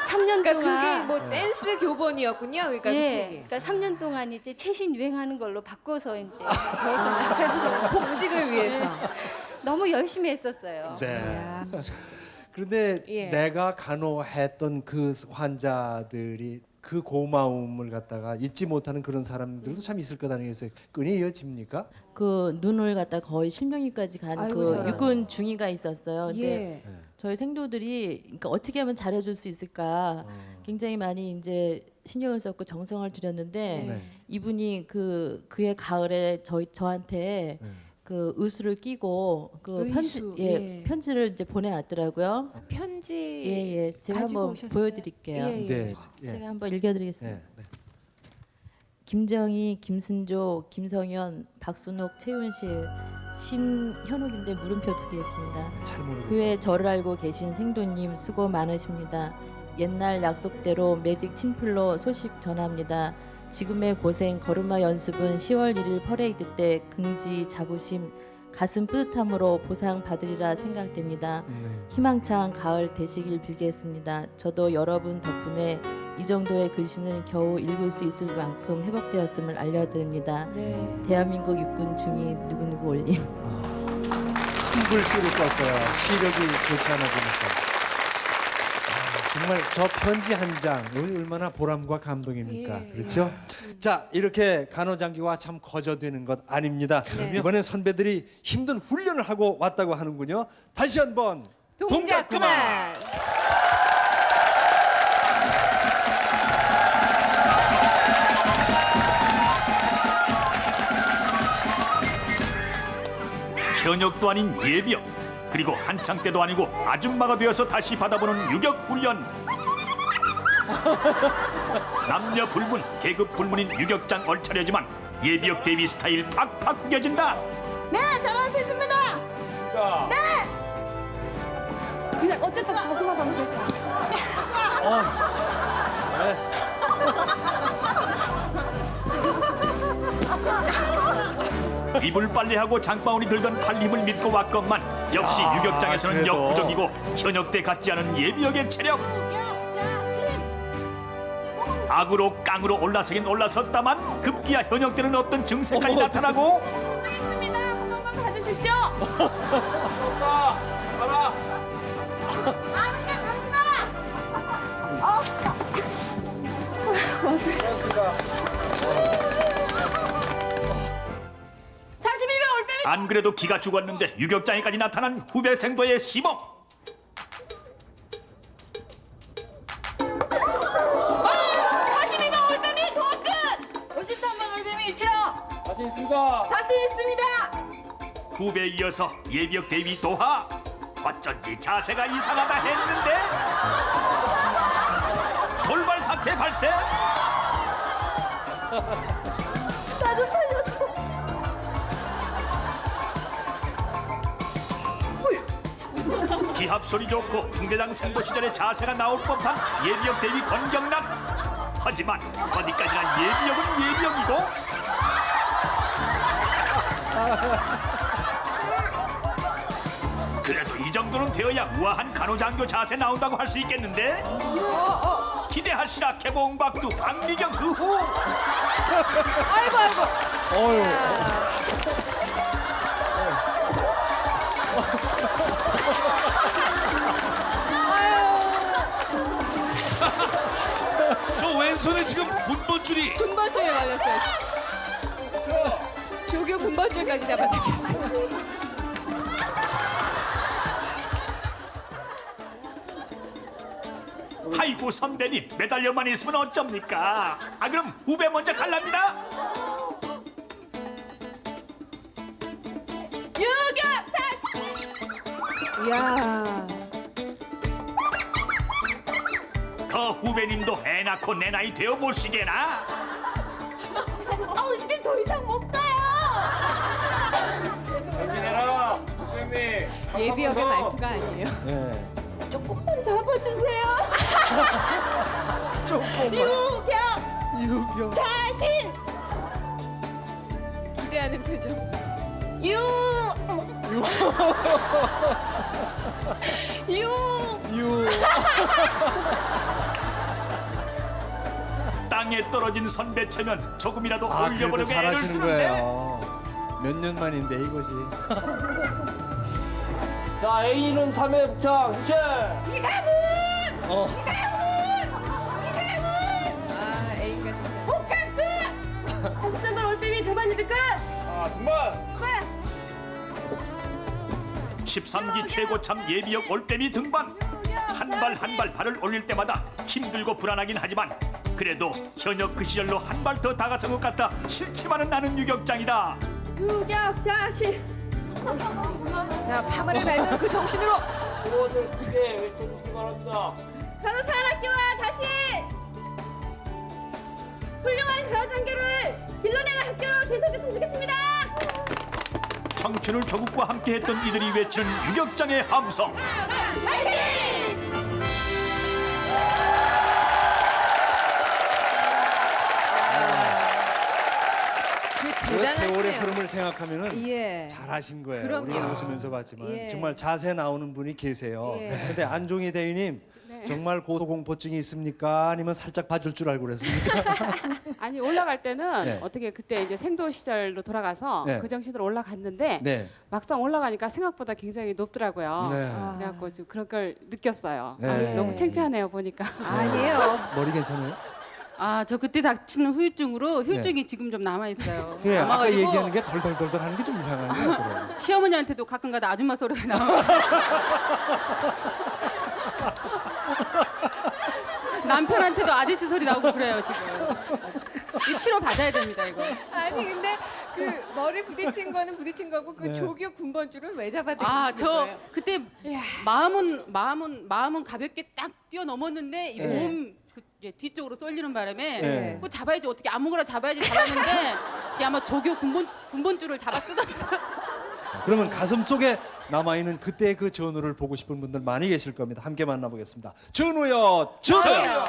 3년 그러니까 동안 그게 뭐 댄스 교본이었군요. 그러니까 그 예, 책이. 그러니까 3년 동안 이제 최신 유행하는 걸로 바꿔서 이제 배워서 나가는 거예요. 복직을 위해서. 너무 열심히 했었어요. 네. 그런데 예. 내가 간호했던 그 환자들이 그 고마움을 갖다가 잊지 못하는 그런 사람들도 참 있을 거다는 게 끈이 이어집니까? 그 눈을 갖다 거의 실명이까지 간 아이고, 그 저런. 육군 중위가 있었어요. 근데 예. 저희 생도들이 그러니까 어떻게 하면 잘해줄 수 있을까 굉장히 많이 이제 신경을 썼고 정성을 들였는데 네. 이분이 그의 가을에 저한테 그 의수를 끼고 그 의수, 편지 예. 편지를 이제 보내왔더라고요. 편지 예예 제가 가지고 한번 오셨어요? 보여드릴게요. 예, 예. 네. 예. 제가 한번 읽어드리겠습니다. 네. 김정희, 김순조, 김성현, 박순옥, 최윤실, 심현옥인데 물음표 2개 있습니다. 잘 모르겠다. 그의 저를 알고 계신 생도님 수고 많으십니다. 옛날 약속대로 매직 침플로 소식 전합니다. 지금의 고생 걸음마 연습은 10월 1일 퍼레이드 때 긍지 자부심 가슴 뿌듯함으로 보상 받으리라 생각됩니다. 희망찬 가을 되시길 빌겠습니다. 저도 여러분 덕분에 이 정도의 글씨는 겨우 읽을 수 있을 만큼 회복되었음을 알려드립니다. 네. 대한민국 육군 중위 누구누구 올림. 큰 글씨를 썼어요. 시력이 좋지 않아 보니까. 정말 저 편지 한 장 얼마나 보람과 감동입니까? 예. 그렇죠? 자, 이렇게 간호장교가 참 거저되는 것 아닙니다. 이번엔 선배들이 힘든 훈련을 하고 왔다고 하는군요. 다시 한번 동작 그만. 현역도 아닌 예비역, 그리고 한창 때도 아니고 아줌마가 되어서 다시 받아보는 유격 훈련. 남녀 불문, 계급 불문인 유격장 얼차려지만 예비역 대비 스타일 팍팍 구겨진다. 네, 잘할 수 있습니다. 네. 그냥 어쨌든 가고만 가면 되죠. 이불 빨래하고 장바구니 들던 팔림을 믿고 왔건만 역시 유격장에서는 그래도. 역부족이고 현역대 같지 않은 예비역의 체력. 악으로 깡으로 올라서긴 올라섰다만 급기야 현역대는 없던 증세까지 나타나고 있습니다. 한 번만 봐주십시오. 안 그래도 기가 죽었는데 유격장에까지 나타난 후배 생도의 시범. 42번 올빼미 도합끝. 53번 올빼미 유치로. 자신 있습니다. 자신 있습니다. 후배에 이어서 예비역 대위 도하. 어쩐지 자세가 이상하다 했는데 돌발 사태 발생. 나도 살렸어. 기합 소리 좋고 중대장 생도 시절에 자세가 나올 법한 예비역 대위 권경남. 하지만 어디까지나 예비역은 예비역이고 그래도 이 정도는 되어야 우아한 간호장교 자세 나온다고 할 수 있겠는데? 기대하시라 개봉박두 박미경 그 후. 아이고 아이고. 어휴. 저 왼손에 지금 군번줄이 군번줄에 걸렸어요. 조교 군번줄까지 잡아당겼어요. 아이고 선배님 매달려만 있으면 어쩝니까? 아 그럼 후배 먼저 갈랍니다. 이야. 그 후배님도 애 낳고 내 나이 되어 보시게나. 이제 더 이상 못 가요. 정신해라, 선생님. 예비역의 말투가 아니에요. 네. 조금만 잡아주세요. 조금만. 유경. 자신. 기대하는 표정. 유. 땅에 떨어진 선배 체면 조금이라도 아, 그래도 어울려보려고 애를 잘하시는 쓰는데 거예요. 몇 년 만인데 이것이. 자, A는 3회 북창 휘실. 아, A가 복장끝. 복선발 올빼미 두반입니까? 아, 정말. 13기 최고참 예비역 올빼미 등반 한 발 한 발 발을 올릴 때마다 힘들고 불안하긴 하지만 그래도 현역 그 시절로 한 발 더 다가선 것 같아 싫지만은 나는 유격장이다. 유격 자신. 자, 파문을 밟은 그 정신으로 구호들 크게 외쳐주시기 바랍니다. 가로사학교와 다시 훌륭한 가로장교를 길러내는 학교로 계속했으면 좋겠습니다. 청춘을 조국과 함께했던 이들이 외치는 유격장의 함성. 그 세월의 대단하시네요. 흐름을 생각하면은 예. 잘하신 거예요. 그럼요. 우리가 웃으면서 봤지만 예. 정말 자세 나오는 분이 계세요. 예. 근데 안종희 대위님 정말 고소공포증이 있습니까? 아니면 살짝 봐줄 줄 알고 그랬습니까? 아니 올라갈 때는 네. 어떻게 그때 이제 생도 시절로 돌아가서 네. 그 정신으로 올라갔는데 네. 막상 올라가니까 생각보다 굉장히 높더라고요. 네. 그래갖고 좀 그런 걸 느꼈어요. 네. 아, 너무 창피하네요 보니까. 아니에요. 머리 괜찮아요? 아, 저 그때 닥치는 후유증으로 혈증이 지금 좀 남아 있어요. 네, 아까 얘기하는 게 덜덜덜덜 하는 게 좀 이상하네요. 시어머니한테도 가끔가다 아줌마 소리가 나와. 남편한테도 아저씨 소리 나오고 그래요 지금. 이 치료 받아야 됩니다 이거. 아니 근데 그 머리 부딪힌 거는 부딪힌 거고 그 네. 조교 군번줄을 왜 잡아당기신 아, 저 거예요? 그때 마음은 가볍게 딱 뛰어넘었는데 이 네. 몸 그 뒤쪽으로 쏠리는 바람에 네. 그거 잡아야지 어떻게 아무거나 잡아야지 잡았는데 이게 아마 조교 군번줄을 잡아 뜯었어요. 그러면 가슴 속에 남아있는 그때의 그 전우를 보고 싶은 분들 많이 계실 겁니다. 함께 만나보겠습니다. 전우여, 전우여!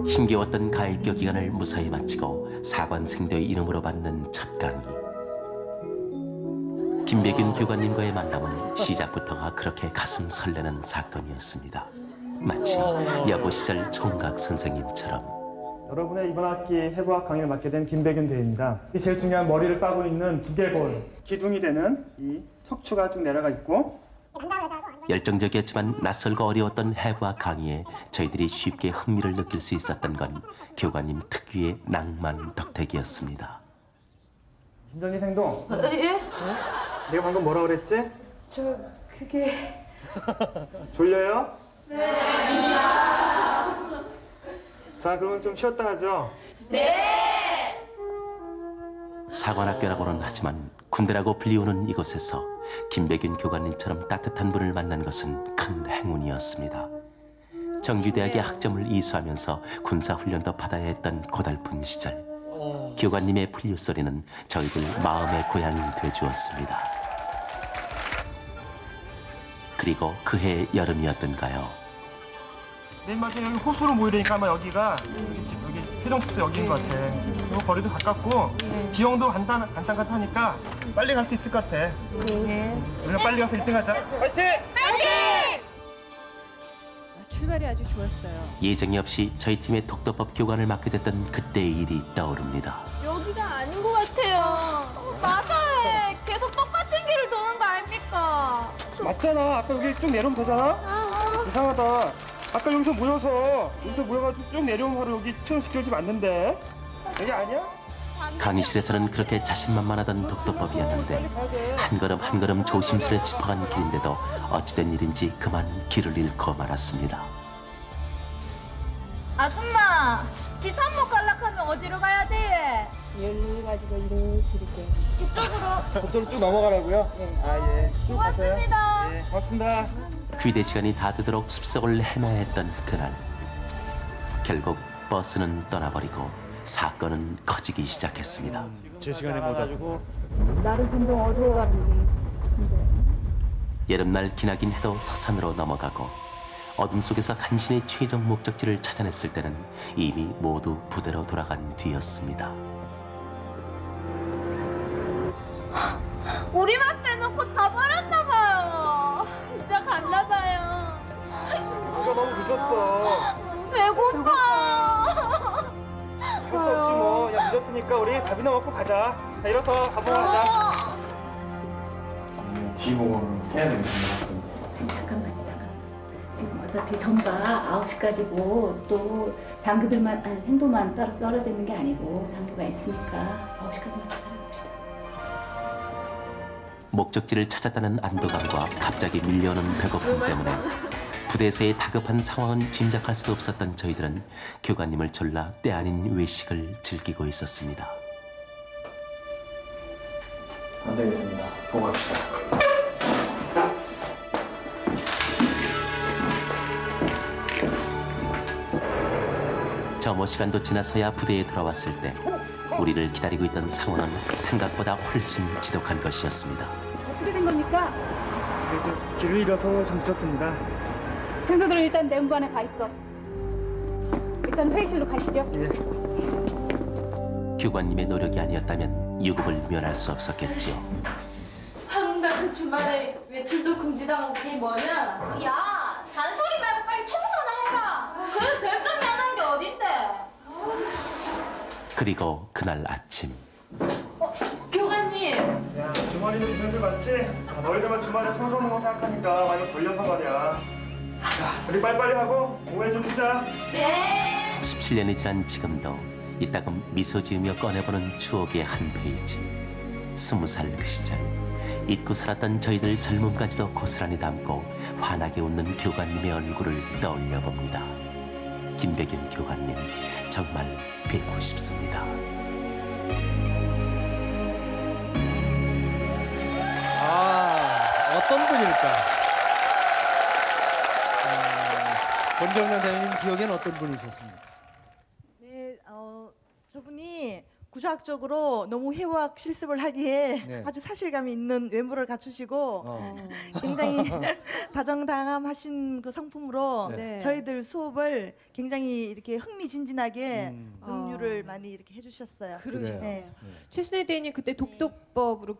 힘겨웠던 가입교 기간을 무사히 마치고 사관생도의 이름으로 받는 첫 강의. 김백윤 교관님과의 만남은 시작부터가 그렇게 가슴 설레는 사건이었습니다. 마치 여고 시절 총각 선생님처럼. 여러분의 이번 학기 해부학 강의를 맡게 된 김백윤 대위입니다. 제일 중요한 머리를 싸고 있는 두개골, 기둥이 되는 이 척추가 쭉 내려가 있고 열정적이었지만 낯설고 어려웠던 해부학 강의에 저희들이 쉽게 흥미를 느낄 수 있었던 건 교관님 특유의 낭만 덕택이었습니다. 김정희 생동. 예? 내가 방금 뭐라 그랬지? 저 그게 졸려요? 네. 자, 그러면 좀 쉬었다 하죠. 사관학교라고는 하지만 군대라고 불리우는 이곳에서 김백윤 교관님처럼 따뜻한 분을 만난 것은 큰 행운이었습니다. 정규대학의 학점을 이수하면서 군사훈련도 받아야 했던 고달픈 시절 교관님의 풀리소리는 저희들 마음의 고향이 돼주었습니다. 그리고 그해 여름이었던가요. 내일 마침 여기 호수로 모이려니까 아마 여기가 여기 세종시도 여기인 것 같아. 그리고 거리도 가깝고 지형도 간단하니까 빨리 갈 수 있을 것 같아. 우리가 빨리 가서 1등 하자. 화이팅! 출발이 아주 좋았어요. 예정이 없이 저희 팀의 독도법 교관을 맡게 됐던 그때의 일이 떠오릅니다. 여기가 아닌 것 같아요. 맞아해. 계속 똑같은 길을 도는 거 아닙니까? 맞잖아. 아까 여기 쭉 내려오면 되잖아. 이상하다. 아까 여기서 모여가지고 쭉 내려오면 바로 여기 체험시켜지 맞는데 여기 아니야? 강의실에서는 그렇게 자신만만하던 독도법이었는데 한 걸음 한 걸음 조심스레 짚어간 길인데도 어찌된 일인지 그만 길을 잃고 말았습니다. 아줌마, 지산목 갈락하면 어디로 가야 돼? 열로 가지고 이렇게 이쪽으로. 저쪽으로 쭉 넘어가라고요? 네. 아 예. 쭉 가세요. 고맙습니다. 예, 고맙습니다. 귀대 시간이 다 되도록 숲속을 헤매야 했던 그날. 결국 버스는 떠나버리고 사건은 커지기 시작했습니다. 제 시간에 못 와가지고 나를 점점 어두워 가는데. 여름날 기나긴 해도 서산으로 넘어가고 어둠 속에서 간신히 최종 목적지를 찾아냈을 때는 이미 모두 부대로 돌아간 뒤였습니다. 우리만 빼놓고 다 버렸나 봐요. 진짜 갔나 봐요. 우리가 너무 늦었어. 배고파. 할 수 없지 뭐. 야 늦었으니까 우리 밥이나 먹고 가자. 자, 일어서 밥 먹으러 가자. 지목은 해야 되겠습니다. 잠깐만요. 지금 어차피 전가 9시까지고 또 장교들만 아니 생도만 따로 떨어져 있는 게 아니고 장교가 있으니까 9시까지만 기다려봅시다. 목적지를 찾았다는 안도감과 갑자기 밀려오는 배고픔 때문에 부대에서의 다급한 상황은 짐작할 수도 없었던 저희들은 교관님을 졸라 때 아닌 외식을 즐기고 있었습니다. 안 되겠습니다. 보고 갑시다. 점호 시간도 지나서야 부대에 돌아왔을 때 우리를 기다리고 있던 상황은 생각보다 훨씬 지독한 것이었습니다. 어떻게 된 겁니까? 길을 잃어서 좀 늦었습니다. 생도들은 일단 내부 안에 가 있어. 일단 회의실로 가시죠. 교관님의 노력이 아니었다면 유급을 면할 수 없었겠지요. 한국 같은 주말에 외출도 금지당하고 그게 뭐냐? 야, 잔소리 말고 빨리 청소나 해라. 그래도 될 건 면한 게 어딘데? 그리고 그날 아침 교관님. 야 주말이는 니네들 맞지? 너희들만 주말에 청소하는 거 생각하니까 많이 걸려서 말이야. 야 우리 빨리빨리 하고 오해 좀 주자. 네. 17년이 지난 지금도 이따금 미소 지으며 꺼내보는 추억의 한 페이지. 20살 그 시절 잊고 살았던 저희들 젊음까지도 고스란히 담고 환하게 웃는 교관님의 얼굴을 떠올려 봅니다. 김백윤 교관님 정말 뵙고 싶습니다. 어떤 분일까? 권정란 대장님 기억엔 어떤 분이셨습니까? 네, 저분이 구조학적으로 너무 해부학 실습을 하기에 네. 아주 사실감이 있는 외모를 갖추시고 굉장히 다정다감하신 그 성품으로 네. 저희들 수업을 굉장히 이렇게 흥미진진하게 응유를 많이 이렇게 해주셨어요. 그러셨어요. 네. 최순애 대행님 그때 독도법으로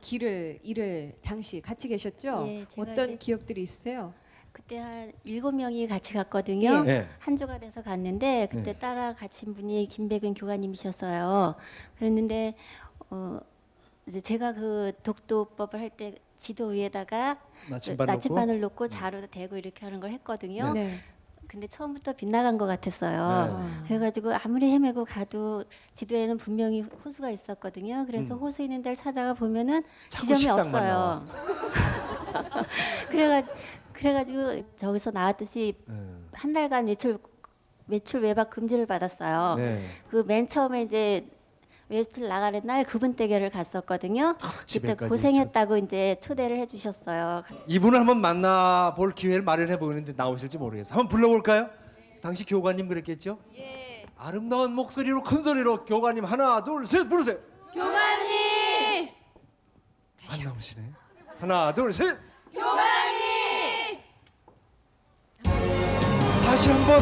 일을 당시 같이 계셨죠? 예, 제가 어떤 이제- 기억들이 있으세요? 그때 한 7명이 같이 갔거든요. 네. 한 조가 돼서 갔는데 그때 따라가신 분이 김백은 교관님이셨어요. 그랬는데 이제 제가 그 독도법을 할 때 지도 위에다가 나침반을 놓고 자루 대고 이렇게 하는 걸 했거든요. 네. 근데 처음부터 빗나간 것 같았어요. 그래가지고 아무리 헤매고 가도 지도에는 분명히 호수가 있었거든요. 그래서 호수 있는 데를 찾아가 보면은 자꾸 지점이 식당만 없어요. 그래가지고 저기서 나왔듯이 한 달간 외출 외박 금지를 받았어요. 네. 그 맨 처음에 이제 외출 나가는 날 그분 댁을 갔었거든요. 그때 집에까지 고생했다고 이제 초대를 해주셨어요. 이분을 한번 만나볼 기회를 마련해 보는데 나오실지 모르겠어요. 한번 불러볼까요? 당시 교관님 그랬겠죠? 예. 아름다운 목소리로 큰 소리로 교관님 하나 둘 셋 부르세요. 교관님. 안 나오시네. 하나 둘 셋. 교관님. 다시 한번.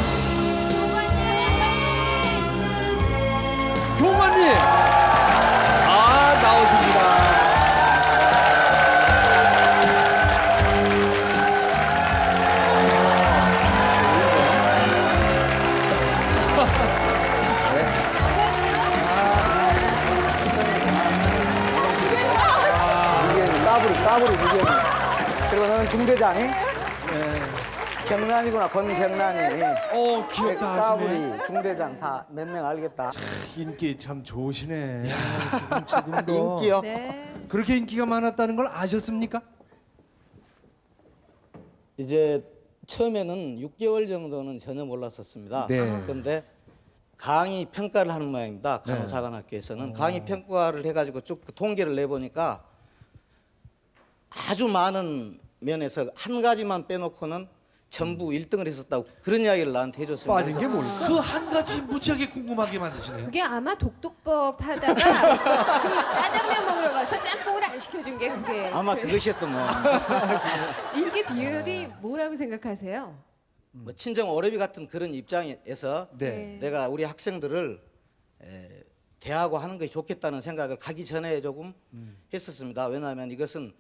교관님. 나오십니다. 까불이 무게는. 그리고 너는 중대장이? 경란이구나, 권경란이. 기억다 하시네. 까불이, 중대장 다 몇 명 알겠다. 인기 참 좋으시네. 지금도. 인기요? 네. 그렇게 인기가 많았다는 걸 아셨습니까? 이제 처음에는 6개월 정도는 전혀 몰랐었습니다. 네. 그런데 강의 평가를 하는 모양입니다. 간호사관학교에서는 강의 평가를 해가지고 쭉 그 통계를 내보니까 아주 많은 면에서 한 가지만 빼놓고는 전부 1등을 했었다고 그런 이야기를 나한테 해줬습니다. 빠진 게 뭘까? 그 한 가지 무지하게 궁금하게 만드시네요. 그게 아마 독독법 하다가 그 짜장면 먹으러 가서 짬뽕을 안 시켜준 게 그게. 아마 그것이었던 모양입니다. 인기 비율이 뭐라고 생각하세요? 뭐 친정 어렵이 같은 그런 입장에서 네. 내가 우리 학생들을 대하고 하는 것이 좋겠다는 생각을 가기 전에 조금 했었습니다. 왜냐하면 이것은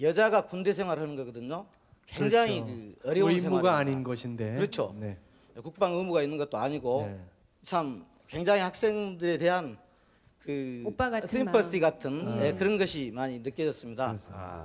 여자가 군대 생활하는 거거든요. 굉장히 그렇죠. 그 어려운 의무가 생활입니다. 아닌 것인데. 그렇죠. 네. 국방 의무가 있는 것도 아니고 네. 참 굉장히 학생들에 대한 그 오빠 같은 심퍼시 마음. 같은 그런 것이 많이 느껴졌습니다.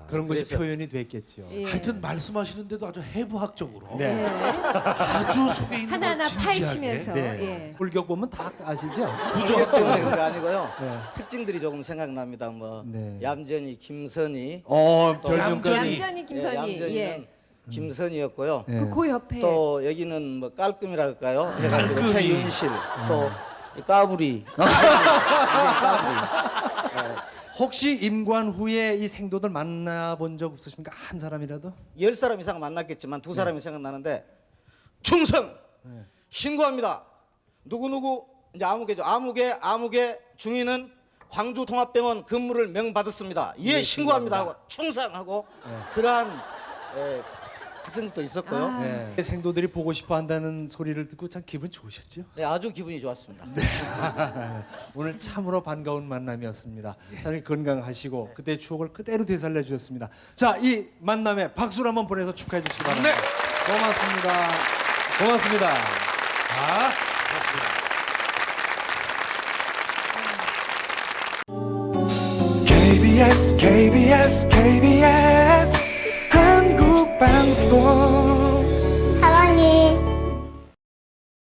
그런 것이 그래서 표현이 됐겠죠. 예. 하여튼 말씀하시는데도 아주 해부학적으로 네. 아주 속에 있는 하나하나 걸 진지하게. 파헤치면서. 네. 예. 불격 보면 다 아시죠? 구조 때문에 그런 거 아니고요. 네. 특징들이 조금 생각납니다. 뭐 네. 얌전히 김선희, 별명까지. 얌전히 김선희. 얌전히는 예. 김선희였고요. 네. 그 고옆에. 또 여기는 뭐 깔끔이라 할까요? 해가지고 최윤실, 또 까불이. 혹시 임관 후에 이 생도들 만나본 적 없으십니까? 한 사람이라도? 10사람 이상 만났겠지만 2사람이 생각나는데 충성 신고합니다. 누구누구 이제 아무개죠. 아무개 중위는 광주통합병원 근무를 명받았습니다. 예, 신고합니다 하고 충성하고 그러한 학생들도 있었고요. 네. 생도들이 보고 싶어 한다는 소리를 듣고 참 기분 좋으셨죠? 네, 아주 기분이 좋았습니다. 오늘 참으로 반가운 만남이었습니다. 잘 건강하시고 그때의 추억을 그대로 되살려 주셨습니다. 자, 이 만남에 박수를 한번 보내서 축하해 주시기 바랍니다. 고맙습니다. 고맙습니다. 아, KBS 한국방송 사랑해.